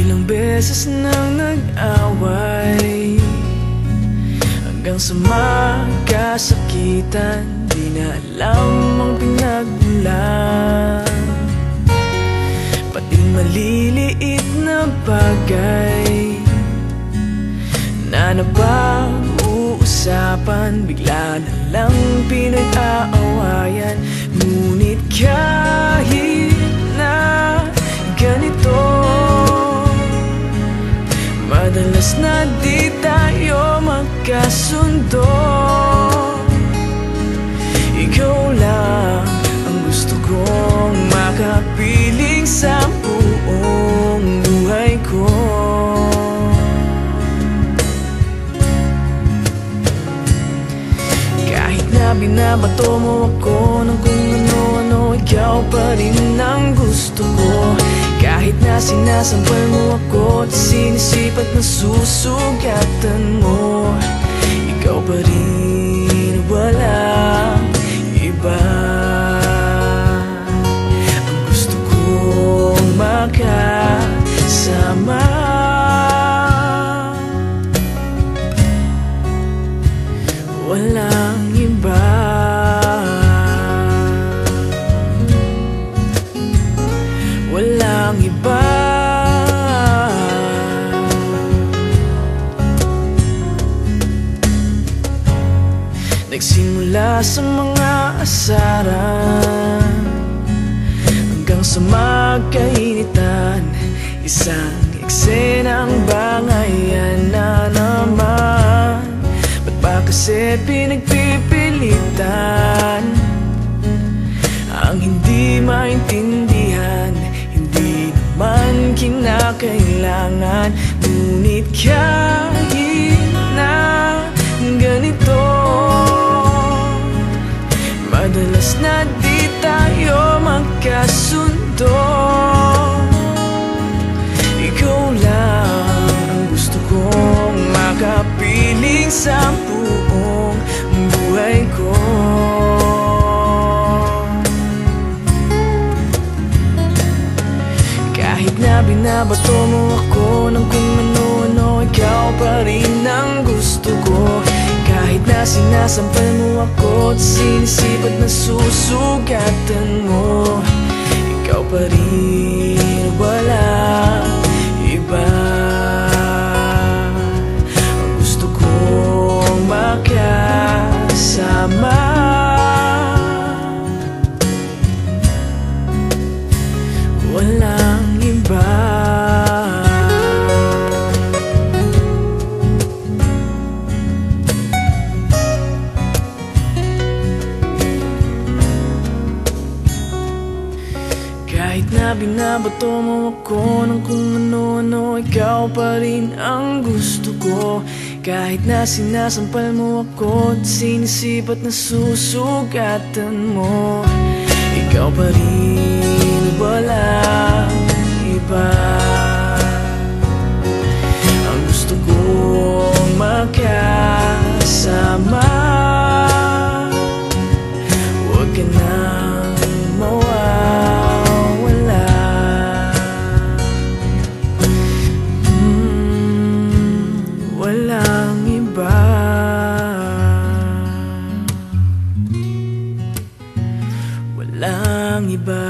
Ilang beses nang nag-away hanggang sa magkasakitan, di na alam ang pinagmulan. Pati maliliit na bagay na napag-uusapan, bigla na lang pinag-aawayan. Ngunit kahit na ganito, madalas na di tayo magkasundo. Ikaw lang ang gusto kong makapiling sa buong buhay ko. Kahit na binabato mo ako ng kung ano-ano, ikaw pa rin ang gusto ko. Kahit na sinasampal mo ako at sinisipat na susugatan mo, ikaw pa rin, walang iba. Ang gusto kong makasama, walang iba. Walang iba. Nagsimula sa mga asaran hanggang sa magkainitan, isang eksenang bangayan na naman. Ba't ba kasi pinagpipilitan ang hindi maintindihan? Hindi naman kinakailangan. Ngunit kahit na ganito, madalas na di tayo magkasundo. Ikaw lang ang gusto kong makapiling sa buong buhay ko. Kahit na binabato mo ako ng kung ano-ano, ikaw pa rin ang gusto ko. Kahit na sinasampal mo ako at sinisipat na susugatan mo, ikaw pa rin, walang iba. Ang gusto kong makasama, walang iba. Kahit na binabato mo ako ng kung ano-ano, ikaw pa rin ang gusto ko. Kahit na sinasampal mo ako at sinisipat na susugatan mo, ikaw pa rin, walang iba. Ang gusto kong makasama, huwag ka nang mawawala. Walang iba. Walang iba.